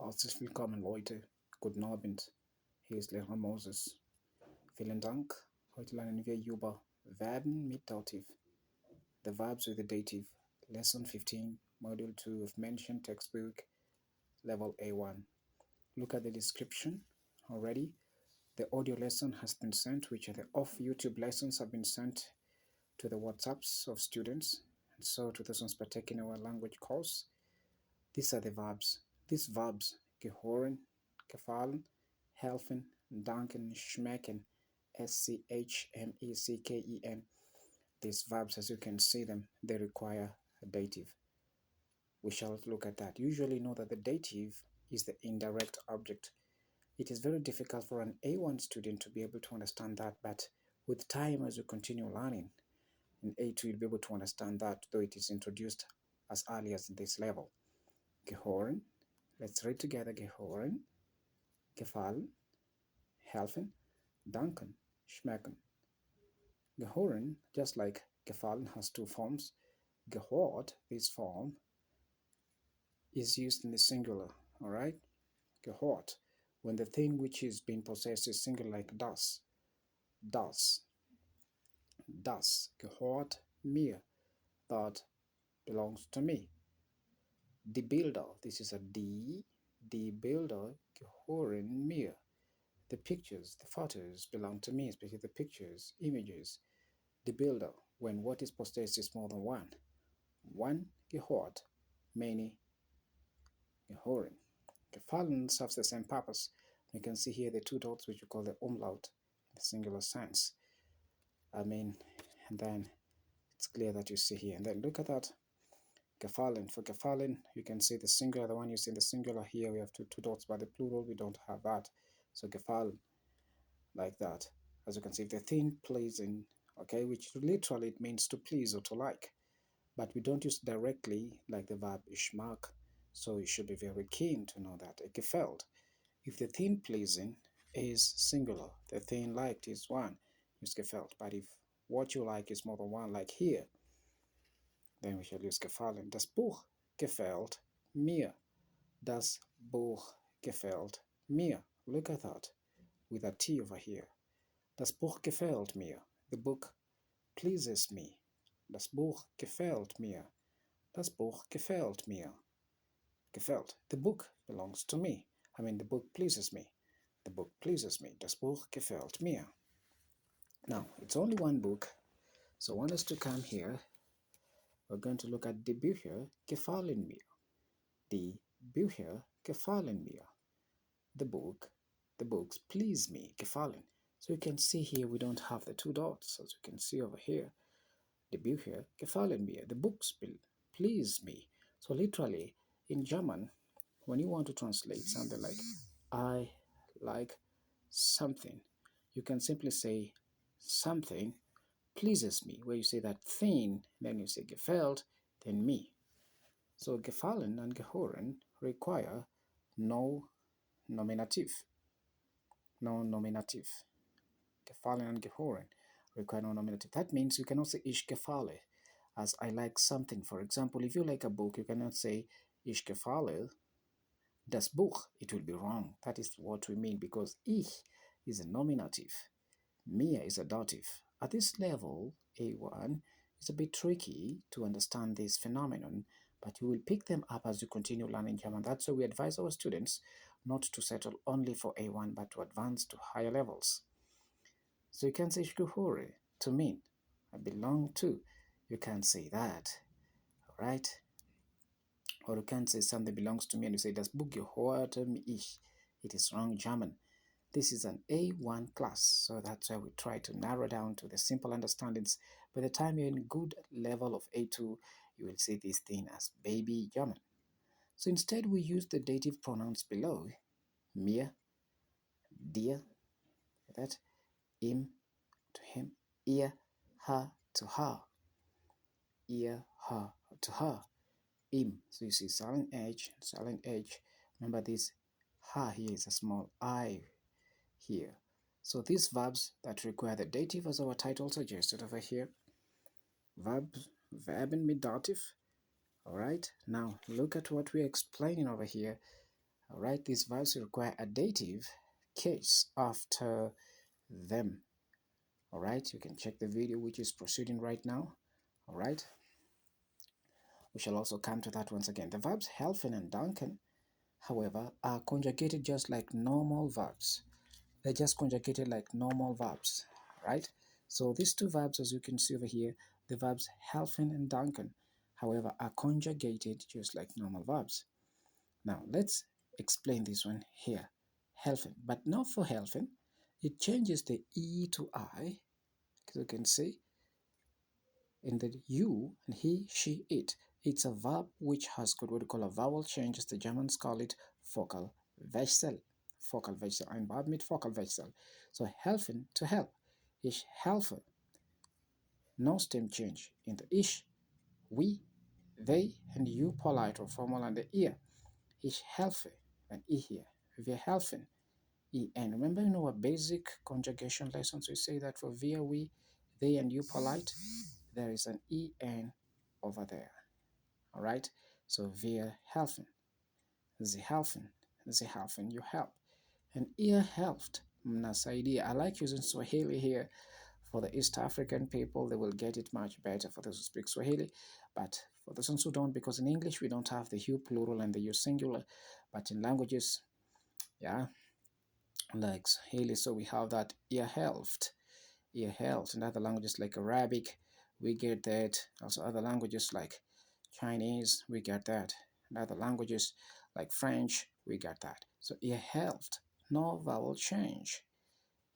Herzlich willkommen, Leute. Guten Abend. Hier ist Lehrer Moses. Vielen Dank. Heute lernen wir über Verben mit Dativ. The verbs with the dative. Lesson 15, Module 2 of Mention Textbook, Level A1. Look at the description already. The audio lesson has been sent, which are the off YouTube lessons have been sent to the WhatsApps of students. And so to those ones partaking in our language course, these are the verbs. These verbs, gehören, gefallen, helfen, danken, schmecken, schmecken. These verbs, as you can see them, they require a dative. We shall look at that. Usually know that the dative is the indirect object. It is very difficult for an A1 student to be able to understand that, but with time, as you continue learning, in A2 you'll be able to understand that, though it is introduced as early as this level. Gehören, let's read together. Gehören, gefallen, helfen, danken, schmecken. Gehören, just like gefallen has two forms, gehört, this form, is used in the singular, all right? Gehört, when the thing which is being possessed is singular, like das, gehört mir, that belongs to me. Die Bilder, this is a die Bilder gehören mir. The pictures, the photos belong to me, especially the pictures, images. The builder, when what is possessed is more than one. One gehört, many gehören. Gefallen serves the same purpose. You can see here the two dots, which we call the umlaut in the singular sense. And then it's clear that you see here. And then look at that. Gefallen. For gefallen, you can see the singular, the one you see in the singular here, we have two dots, but the plural, we don't have that. So gefallen, like that. As you can see, the thing pleasing, okay, which literally it means to please or to like, but we don't use directly like the verb ich mag, so you should be very keen to know that. Gefällt, if the thing pleasing is singular, the thing liked is one, use gefällt, but if what you like is more than one, like here, then we shall use gefallen. Das Buch gefällt mir. Das Buch gefällt mir. Look at that, with a T over here. Das Buch gefällt mir. The book pleases me. Das Buch gefällt mir. Das Buch gefällt mir. Gefällt. The book belongs to me. The book pleases me. The book pleases me. Das Buch gefällt mir. Now, it's only one book, so want us to come here. We're going to look at die Bücher gefallen mir. Die Bücher gefallen mir. The books please me. Gefallen. So you can see here we don't have the two dots, as you can see over here. Die Bücher gefallen mir. The books please me. So literally, in German, when you want to translate something like I like something, you can simply say something pleases me, where you say that thing, then you say gefällt, then me. So gefallen and gehören require no nominative. No nominative. Gefallen and gehören require no nominative. That means you cannot say ich gefalle as I like something. For example, if you like a book, you cannot say ich gefalle das Buch. It will be wrong. That is what we mean, because ich is a nominative, mir is a dative. At this level, A1, it's a bit tricky to understand this phenomenon, but you will pick them up as you continue learning German. That's why we advise our students not to settle only for A1, but to advance to higher levels. So you can say ich gehöre, to mean I belong to. You can say that, all right? Or you can say something belongs to me and you say das Buch gehört mir ich. It is wrong German. This is an A1 class, so that's why we try to narrow down to the simple understandings. By the time you're in good level of A2, you will see this thing as baby German. So instead we use the dative pronouns below. Mir, dir, that, ihm to him, ihr, her to her, ihr, her to her, ihm. So you see silent H. Remember this her here is a small I here. So these verbs that require the dative, as our title suggested over here, Verben mit Dativ. All right, now look at what we're explaining over here. All right, these verbs require a dative case after them. All right, you can check the video which is proceeding right now. All right, we shall also come to that once again. The verbs helfen and danken, however, are conjugated just like normal verbs. They're just conjugated like normal verbs, right? So these two verbs, as you can see over here, the verbs helfen and danken, however, are conjugated just like normal verbs. Now, let's explain this one here. Helfen, but not for helfen. It changes the E to I, as you can see, in the you and he, she, it. It's a verb which has got what we call a vowel change, as the Germans call it vocal Wechsel. Vocal Wechsel, ein Verb mit vocal Wechsel. So helfen, to help. Ich helfe. No stem change in the ich, we, they, and you polite or formal and the ihr. Ich helfe and I here. Wir helfen. En. Remember in our basic conjugation lessons, we say that for wir, we, they, and you polite, there is an en over there. All right? So wir helfen. Sie helfen. Sie helfen. You help. And ihr helft. Mnasaidia. I like using Swahili here. For the East African people, they will get it much better for those who speak Swahili. But for those ones who don't, because in English we don't have the you plural and the you singular. But in languages, yeah, like Swahili, so we have that ihr helft. Ihr helft. In other languages like Arabic, we get that. Also other languages like Chinese, we get that. In other languages like French, we get that. So ihr helft. No vowel change.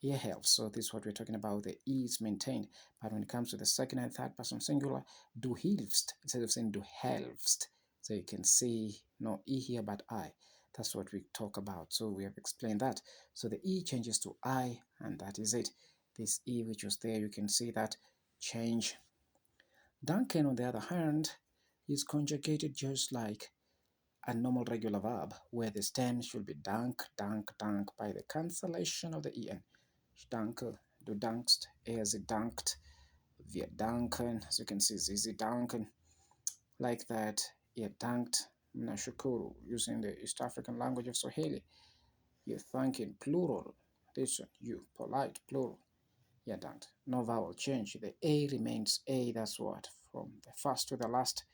Ihr helft. So this is what we're talking about. The E is maintained. But when it comes to the second and third person singular, du hilfst instead of saying du helfst. So you can see no E here but I. That's what we talk about. So we have explained that. So the E changes to I, and that is it. This E which was there, you can see that change. Danken, on the other hand, is conjugated just like a normal regular verb, where the stem should be dank, dank, dank by the cancellation of the en. Ich danke, du dankst, sie dankt, wir danken, as you can see, sie danken, like that. Ihr dankt, mnashukuru, using the East African language of Swahili. You thank in plural, this one, you, polite, plural. Ihr dankt. No vowel change. The A remains A, that's what, from the first to the last.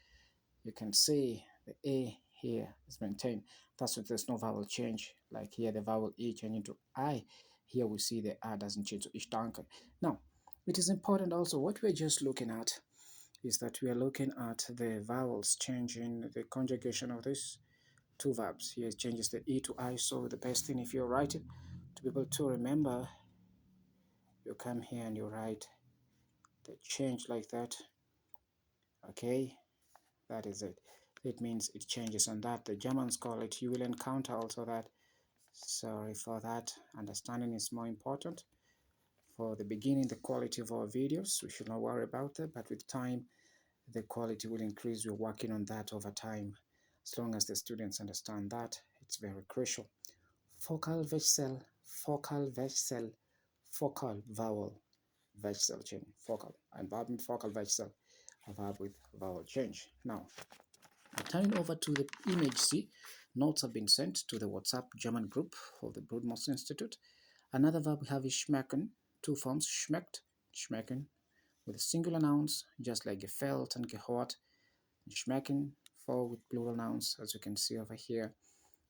You can see the A here is maintained. That's what there's no vowel change. Like here, the vowel E changing to I. Here we see the A doesn't change to Ich danke. Now, it is important also, what we're just looking at is that we are looking at the vowels changing the conjugation of these two verbs. Here it changes the E to I. So the best thing, if you're writing, to be able to remember, you come here and you write the change like that. Okay, that is it. It means it changes on that. The Germans call it. You will encounter also that. Sorry for that. Understanding is more important. For the beginning, the quality of our videos, we should not worry about that. But with time, the quality will increase. We're working on that over time. As long as the students understand that, it's very crucial. Focal Wechsel, focal Wechsel, focal vowel Wechsel change, focal, and verb with focal Wechsel, a verb with vowel change. Now, turning over to the image C, notes have been sent to the WhatsApp German group of the Broadmost Institute. Another verb we have is schmecken, two forms, schmeckt, schmecken, with singular nouns, just like gefällt and gehört, and schmecken for with plural nouns, as you can see over here,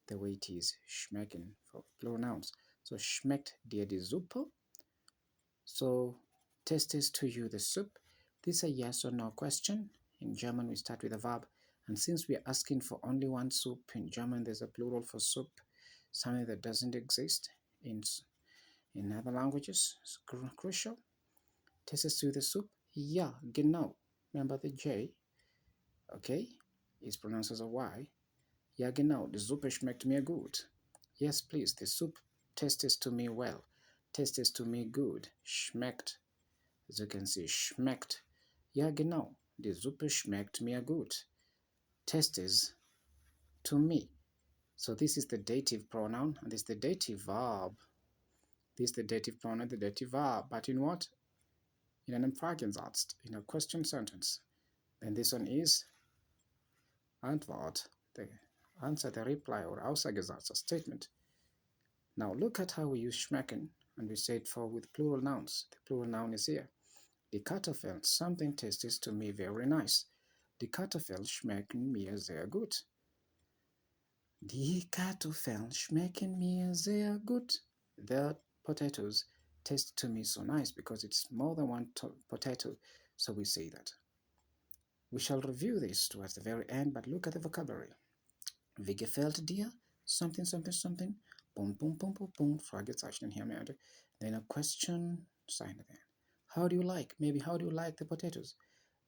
the way it is, schmecken for plural nouns. So schmeckt dir die Suppe? So test to you the soup. This is a yes or no question. In German, we start with a verb. And since we are asking for only one soup, in German, there's a plural for soup, something that doesn't exist in other languages. It's crucial. Test to the soup. Ja, genau. Remember the J, okay, is pronounced as a Y. Ja, genau. Die Suppe schmeckt mir gut. Yes, please. The soup tastes to me well. Tastes to me good. Schmeckt. As you can see, schmeckt. Ja, genau. Die Suppe schmeckt mir gut. Tastes to me. So this is the dative pronoun, and this is the dative verb. This is the dative pronoun, the dative verb. But in what? In an Fragensatz, in a question sentence. Then this one is Antwort, the answer the reply or Aussagesatz, a statement. Now look at how we use schmecken, and we say it for with plural nouns. The plural noun is here. Die Kartoffeln, something tastes to me very nice. Die Kartoffeln schmecken mir sehr gut. Die Kartoffeln schmecken mir sehr gut. The potatoes taste to me so nice because it's more than one potato, so we say that. We shall review this towards the very end, but look at the vocabulary. Wie gefällt dir? Something, something, something. Boom, boom, boom, boom, boom. Fragezeichen hier mehr. Then a question sign at the end. How do you like? Maybe how do you like the potatoes?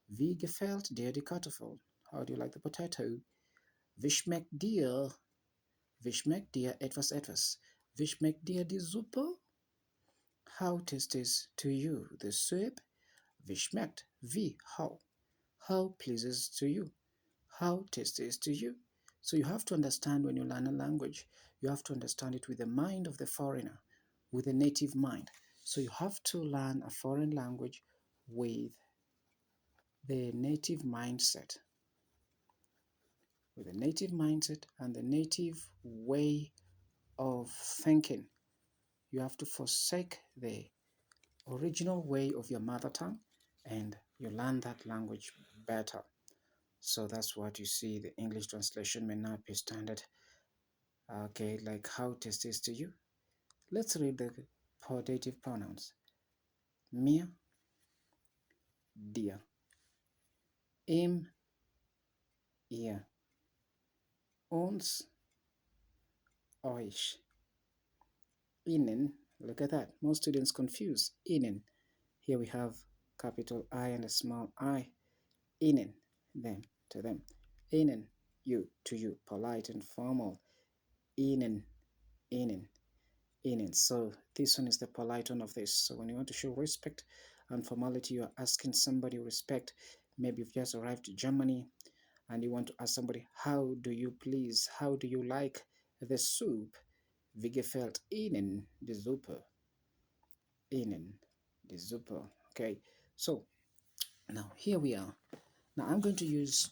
Wie gefällt dir die Kartoffel? How do you like the potato? Wie schmeckt dir? Wie schmeckt dir etwas etwas? Wie schmeckt dir die Suppe? How tastes to you the soup? Wie schmeckt? Wie? How? How pleases to you? How tastes to you? So you have to understand when you learn a language, you have to understand it with the mind of the foreigner, with a native mind. So you have to learn a foreign language with the native mindset. With a native mindset and the native way of thinking. You have to forsake the original way of your mother tongue and you learn that language better. So that's what you see. The English translation may not be standard. Okay, like how tastes to you. Let's read the dative pronouns. Mir, dir, ihm, ihr, uns, euch, ihnen. Look at that. Most students confuse ihnen. Here we have capital I and a small I. Ihnen, them, to them. Ihnen, you, to you. Polite and formal. Ihnen, ihnen, ihnen. So this one is the polite one of this. So when you want to show respect and formality, you're asking somebody respect. Maybe you've just arrived to Germany and you want to ask somebody, how do you please, how do you like the soup? Wie gefällt Ihnen die Suppe? Ihnen die Suppe. Okay, so now here we are. Now I'm going to use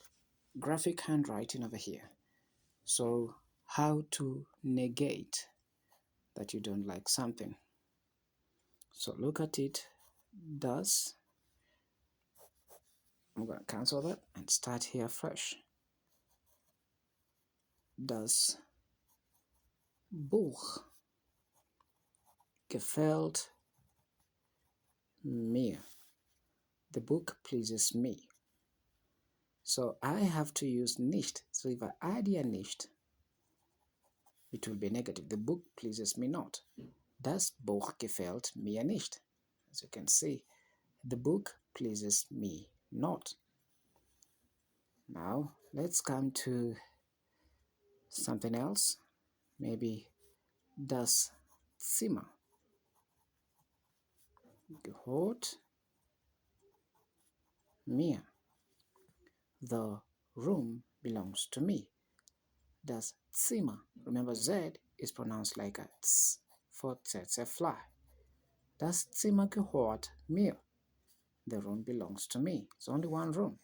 graphic handwriting over here. So how to negate that you don't like something. So look at it. Das. I'm going to cancel that and start here fresh. Das Buch gefällt mir. The book pleases me. So I have to use nicht. So if I add here nicht, it will be negative. The book pleases me not. Das Buch gefällt mir nicht. As you can see, the book pleases me not. Now let's come to something else. Maybe das Zimmer gehört mir. The room belongs to me. Das Zimmer. Remember, Z is pronounced like a ts for tsetse fly. Das Zimmer gehört mir. The room belongs to me. It's only one room.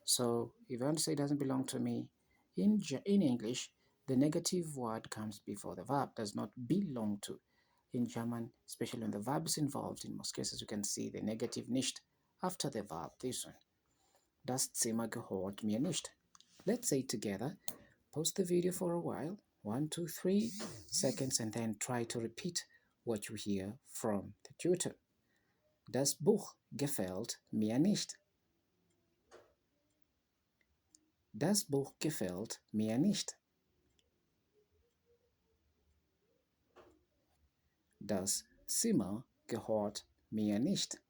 So if you want to say it doesn't belong to me, in English, the negative word comes before the verb, does not belong to. In German, especially when the verb is involved, in most cases you can see the negative nicht after the verb, this one. Das Zimmer gehört mir nicht. Let's say it together. Pause the video for a while, 1, 2, 3 seconds, and then try to repeat what you hear from the tutor. Das Buch gefällt mir nicht. Das Buch gefällt mir nicht. Das Zimmer gehört mir nicht.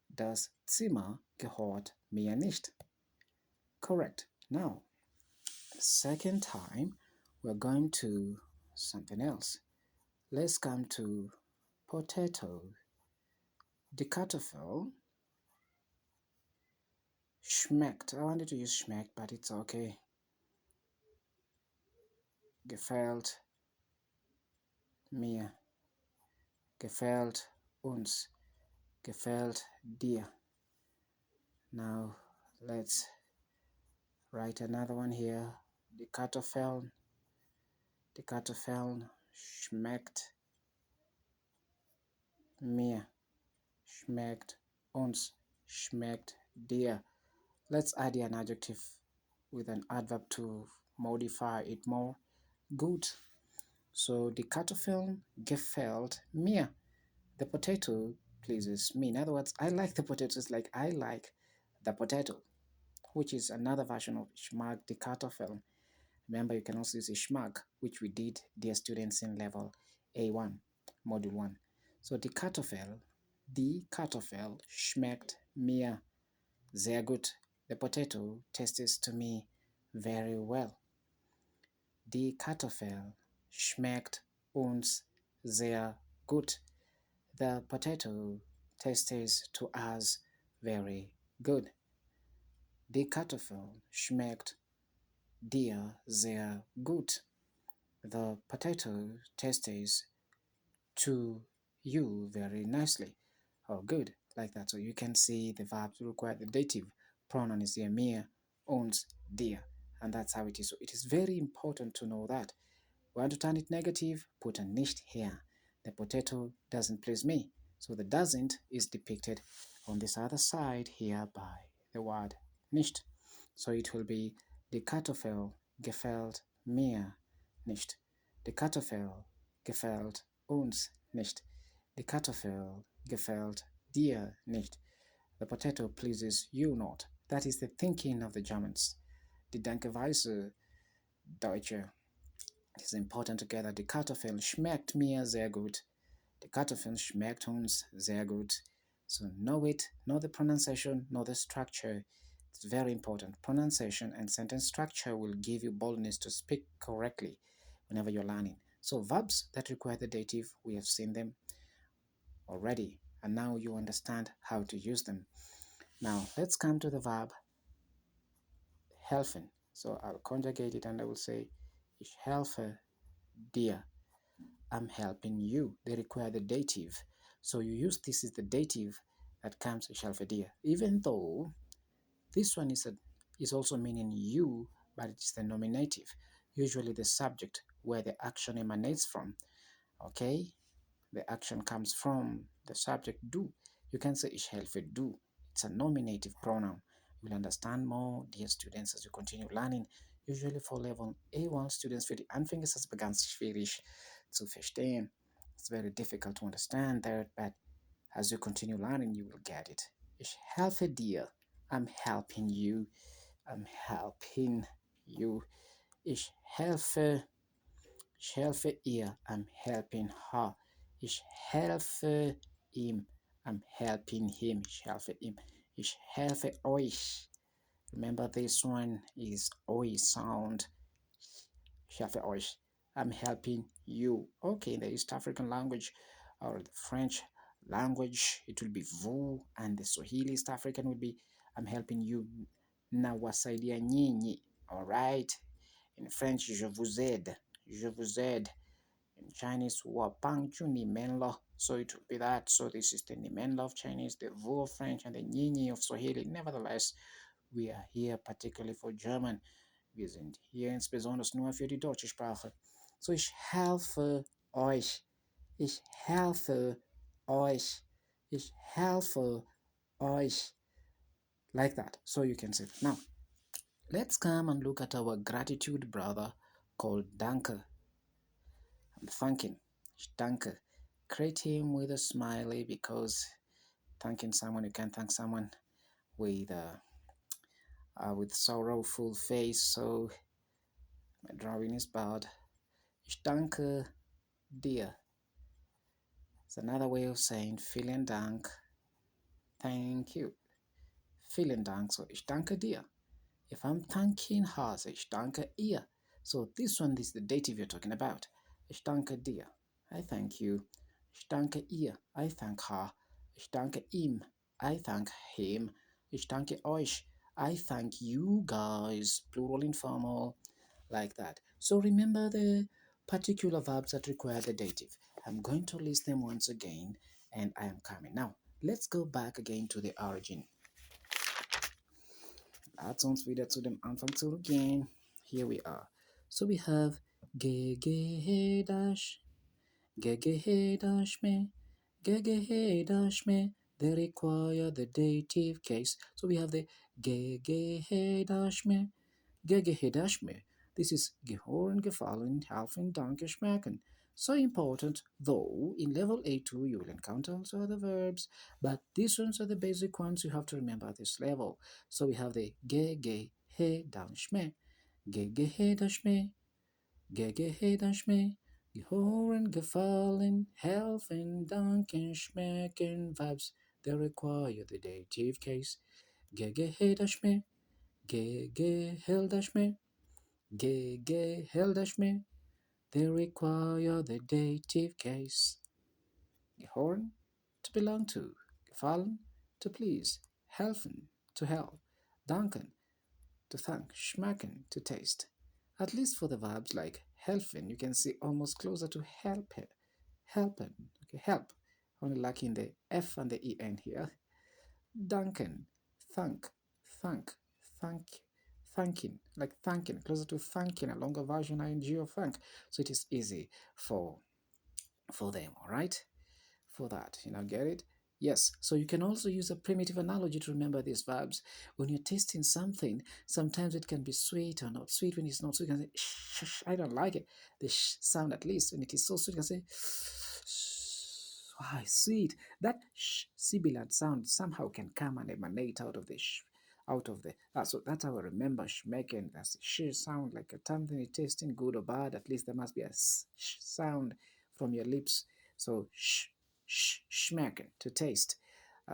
Das Zimmer gehört mir nicht. Correct. Now, second time, we're going to something else. Let's come to potato. Die Kartoffel schmeckt. I wanted to use schmeckt, but it's okay. Gefällt mir. Gefällt uns. Gefällt dir. Now, let's Write another one here. Die Kartoffeln, die Kartoffeln schmeckt mir, schmeckt uns, schmeckt dir. Let's add an adjective with an adverb to modify it more. Good. So the Kartoffeln gefällt mir. The potato pleases me. In other words, I like the potatoes like I like the potato, which is another version of ich mag die Kartoffeln. Remember, you can also use ich mag, which we did, dear students, in level A1, module 1. So die Kartoffel schmeckt mir sehr gut. The potato tastes to me very well. Die Kartoffel schmeckt uns sehr gut. The potato tastes to us very good. Die Kartoffel schmeckt dir sehr gut. The potato tastes to you very nicely. Oh, good, like that. So you can see the verbs require the dative pronoun is here, mir, uns, dir, and that's how it is. So it is very important to know that. Want to turn it negative? Put a nicht here. The potato doesn't please me. So the doesn't is depicted on this other side here by the word nicht. So it will be die Kartoffel gefällt mir nicht. Die Kartoffel gefällt uns nicht. Die Kartoffel gefällt dir nicht. The potato pleases you not. That is the thinking of the Germans. Die Denkweise Deutsche. It is important to get that die Kartoffel schmeckt mir sehr gut. Die Kartoffel schmeckt uns sehr gut. So know it, know the pronunciation, know the structure. It's very important. Pronunciation and sentence structure will give you boldness to speak correctly whenever you're learning. So verbs that require the dative, we have seen them already, and now you understand how to use them. Now let's come to the verb helfen. So I'll conjugate it and I will say ich helfe dir. I'm helping you. They require the dative. So you use this as the dative that comes ich helfe dir. Even though this one is also meaning you, but it's the nominative. Usually the subject where the action emanates from. Okay? The action comes from the subject du. You can say ich helfe du. It's a nominative pronoun. You'll understand more, dear students, as you continue learning. Usually for level A1 students für die Anfänge ist es ganz schwierig zu verstehen. It's very difficult to understand that, but as you continue learning, you will get it. Ich helfe dir. I'm helping you. I'm helping you. Ich helfe ihr. I'm helping her. Ich helfe ihm. I'm helping him. Ich helfe ihm. Ich helfe euch. Remember, this one is oi sound. Ich helfe euch. I'm helping you. Okay, in the East African language or the French language, it will be vous, and the Swahili East African will be I'm helping you. Nawasaidia nyinyi. All right. In French, je vous aide. Je vous aide. In Chinese, 我帮助你们了. So it will be that. So this is the Nimenla of Chinese, the Wu of French, and the Nyinyi of Swahili. Nevertheless, we are here particularly for German. Wir sind hier insbesondere nur für die deutsche Sprache. So ich helfe euch. Ich helfe euch. Ich helfe euch. Like that. So you can say it. Now, let's come and look at our gratitude brother called Danke. I'm thanking. Ich danke. Create him with a smiley because thanking someone, you can't thank someone with sorrowful face. So my drawing is bad. Ich danke dir. It's another way of saying vielen Dank. Thank you. Vielen Dank. So ich danke dir. If I'm thanking her, say ich danke ihr. So this one is the dative you're talking about. Ich danke dir. I thank you. Ich danke ihr. I thank her. Ich danke ihm. I thank him. Ich danke euch. I thank you guys. Plural informal. Like that. So remember the particular verbs that require the dative. I'm going to list them once again and I am coming. Now, let's go back again to the origin. Let's uns wieder zu dem Anfang zurückgehen. Here we are. So we have ge dash, ge dash me, ge dash me. They require the dative case. So we have the ge dash me, ge dash me. This is gehören, gefallen, helfen, danke, schmecken. So important, though in level A2 you will encounter also other verbs, but these ones are the basic ones you have to remember at this level. So we have the he, dash me, he, dash me, he, dash me, gehören, gefallen, helfen, danken, schmecken, verbs that require the dative case. He, dash me, hell, dash me, hell, dash me. They require the dative case. Gehören, to belong to. Gefallen, to please. Helfen, to help. Danken, to thank. Schmecken, to taste. At least for the verbs like helfen, you can see almost closer to helpen. Helpen, okay, help. Only lacking the F and the EN here. Danken, thank, thank, thank, thanking, like thanking, closer to thanking, a longer version ing of thank. So it is easy for them, all right? For that, get it? Yes, so you can also use a primitive analogy to remember these verbs. When you're tasting something, sometimes it can be sweet or not sweet. When it's not sweet, you can say, shh, shh, I don't like it. The sh sound, at least, when it is so sweet, you can say, why, sweet. That sh sibilant sound somehow can come and emanate out of the sh, out of the. That's how I remember schmecken. That's the sh sound, like a something is tasting good or bad. At least there must be a sh sound from your lips. So schmecken, to taste.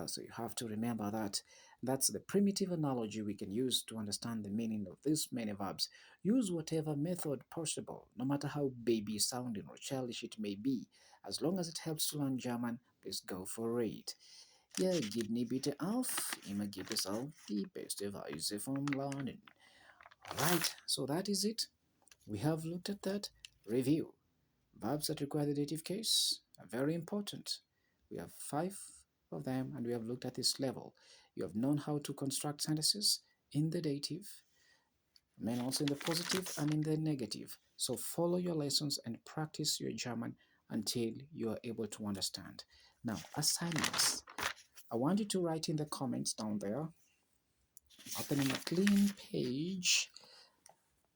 So you have to remember that. That's the primitive analogy we can use to understand the meaning of these many verbs. Use whatever method possible, no matter how baby sounding or childish it may be. As long as it helps to learn German, please go for it. Ja, gib nie bitte auf. Immer gibt es auch die beste Weise vom Lernen. Alright, so that is it. We have looked at that. Review. Verbs that require the dative case are very important. We have 5 of them and we have looked at this level. You have known how to construct sentences in the dative, and also in the positive and in the negative. So follow your lessons and practice your German until you are able to understand. Now, assignments. I want you to write in the comments down there. Opening a clean page.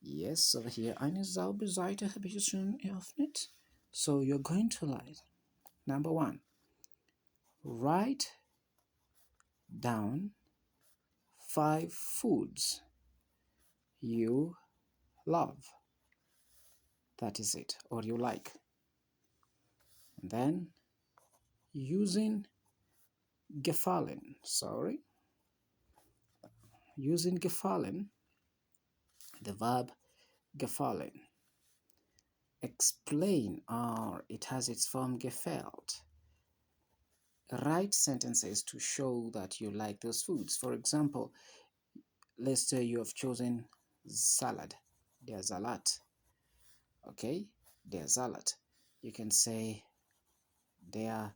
Yes, over here. Eine saubere Seite habe ich es schon eröffnet. So you're going to write. Number 1. Write down 5 foods you love. That is it. Or you like. And then using gefallen. Using gefallen, the verb gefallen. Explain, or it has its form gefällt. Write sentences to show that you like those foods. For example, let's say you have chosen salad, der Salat. Okay, der Salat. You can say der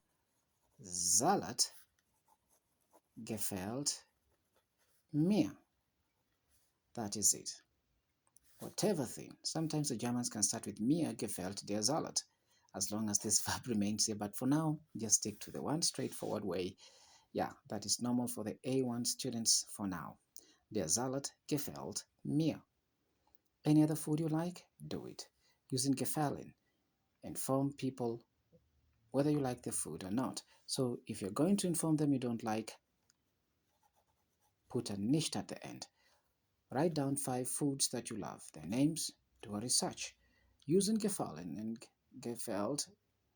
Salat gefällt mir. That is it. Whatever thing. Sometimes the Germans can start with mir gefällt der Salat, as long as this verb remains here. But for now, just stick to the one straightforward way. Yeah, that is normal for the A1 students for now. Der Salat gefällt mir. Any other food you like? Do it. Using gefallen, inform people whether you like the food or not. So if you're going to inform them you don't like, put a nicht at the end. Write down 5 foods that you love, their names, do a research. Using gefallen and gefällt,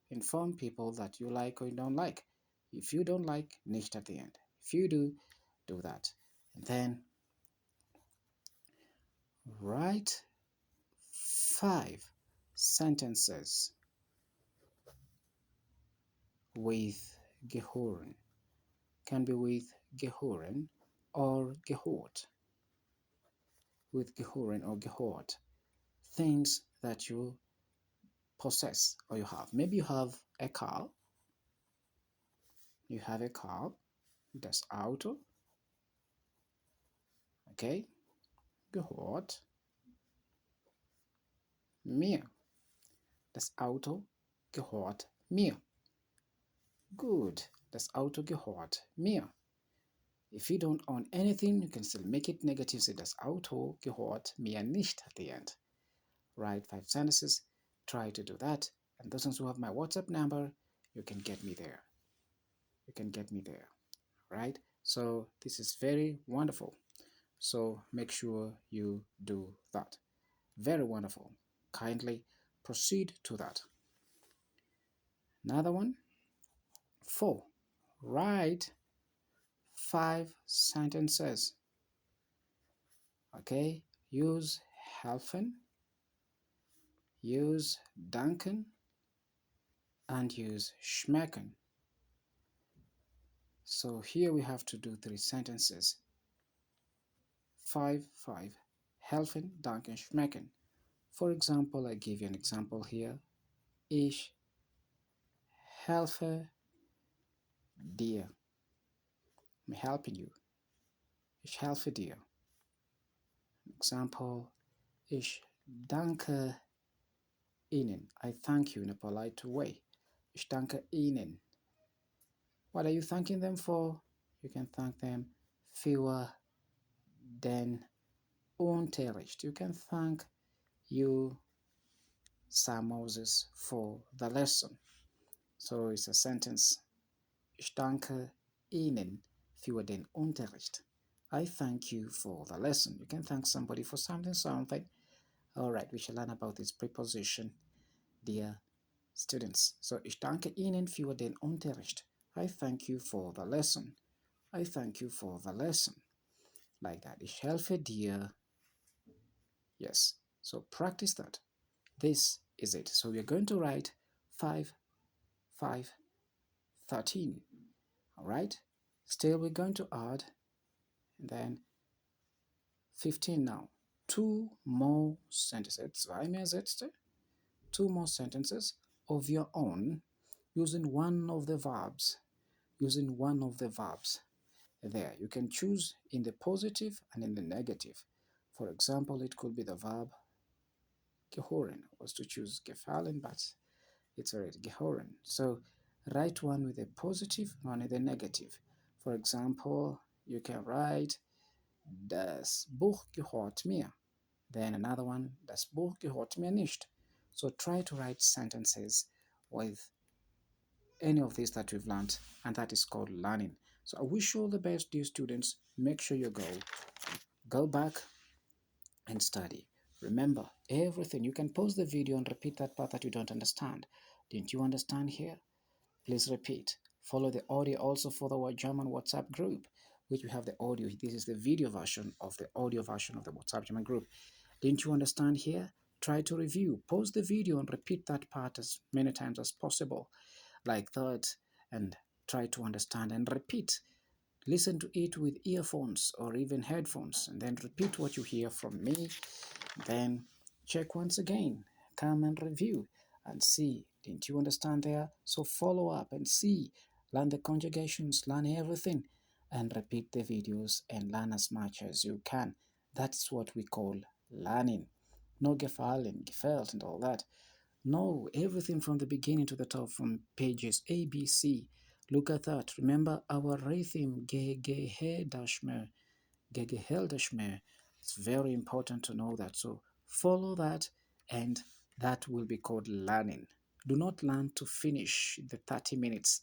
inform people that you like or you don't like. If you don't like, nicht at the end. If you do, do that. And then write 5 sentences with gehören. Can be with gehören or gehört. With gehören or gehört. Things that you possess or you have. Maybe you have a car. You have a car, das Auto. Okay, gehört mir. Das Auto gehört mir. Good. Das Auto gehört mir. If you don't own anything, you can still make it negative. Say das Auto gehört mir nicht at the end. Write 5 sentences. Try to do that. And those ones who have my WhatsApp number, you can get me there. You can get me there. Right? So this is very wonderful. So make sure you do that. Very wonderful. Kindly proceed to that. Another one. 4. Write 5 sentences. Okay, use helfen, use danken, and use schmecken. So here we have to do 3 sentences. 5, 5. Helfen, danken, schmecken. For example, I give you an example here. Ich helfe dir. I'm helping you. Ich helfe dir. Example, ich danke Ihnen. I thank you in a polite way. Ich danke Ihnen. What are you thanking them for? You can thank them für den Unterricht. You can thank you, Sir Moses, for the lesson. So it's a sentence. Ich danke Ihnen für den Unterricht. I thank you for the lesson. You can thank somebody for something. All right, we shall learn about this preposition, dear students. So, ich danke Ihnen für den Unterricht. I thank you for the lesson. I thank you for the lesson. Like that. Ich helfe dir. Yes. So, practice that. This is it. So, we are going to write 5, 5, 13. All right. Still, we're going to add, and then 15 now. 2 more sentences. Zwei mehr Sätze. 2 more sentences of your own using one of the verbs. Using one of the verbs. There, you can choose in the positive and in the negative. For example, it could be the verb gehören. I was to choose gefallen, but it's already gehören. So write one with a positive, one with a negative. For example, you can write das Buch gehört mir. Then another one, das Buch gehört mir nicht. So try to write sentences with any of these that we've learned, and that is called learning. So I wish you all the best, dear students. Make sure you go back and study. Remember everything. You can pause the video and repeat that part that you don't understand. Didn't you understand here? Please repeat. Follow the audio also for the German WhatsApp group, which we have the audio. This is the video version of the audio version of the WhatsApp German group. Didn't you understand here? Try to review. Pause the video and repeat that part as many times as possible, like that, and try to understand and repeat. Listen to it with earphones or even headphones, and then repeat what you hear from me. Then check once again, come and review and see. Didn't you understand there? So follow up and see, learn the conjugations, learn everything, and repeat the videos and learn as much as you can. That's what we call learning. No gefallen, gefällt, and all that. No, everything from the beginning to the top, from pages A, B, C. Look at that. Remember our rhythm, Gegeheldashme, Gegeheldashme. It's very important to know that. So follow that, and that will be called learning. Do not learn to finish the 30 minutes.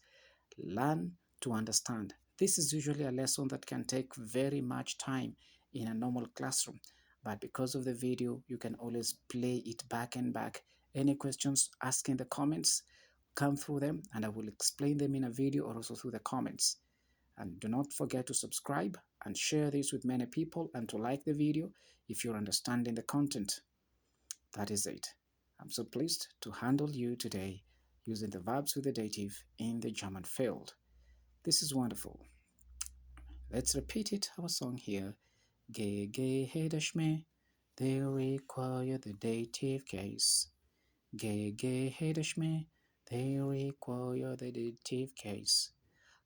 Learn to understand. This is usually a lesson that can take very much time in a normal classroom, but because of the video, you can always play it back and back. Any questions, ask in the comments, come through them, and I will explain them in a video or also through the comments. And do not forget to subscribe and share this with many people, and to like the video if you're understanding the content. That is it. I'm so pleased to handle you today using the verbs with the dative in the German field. This is wonderful. Let's repeat it, our song here. Gegehedeschme, they require the dative case. Gegehedeschme, they require the dative case.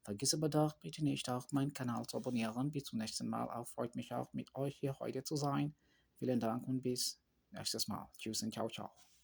Vergiss aber doch bitte nicht, auch meinen Kanal zu abonnieren. Bis zum nächsten Mal. Auch freut mich auch, mit euch hier heute zu sein. Vielen Dank und bis nächstes Mal. Tschüss und ciao, ciao.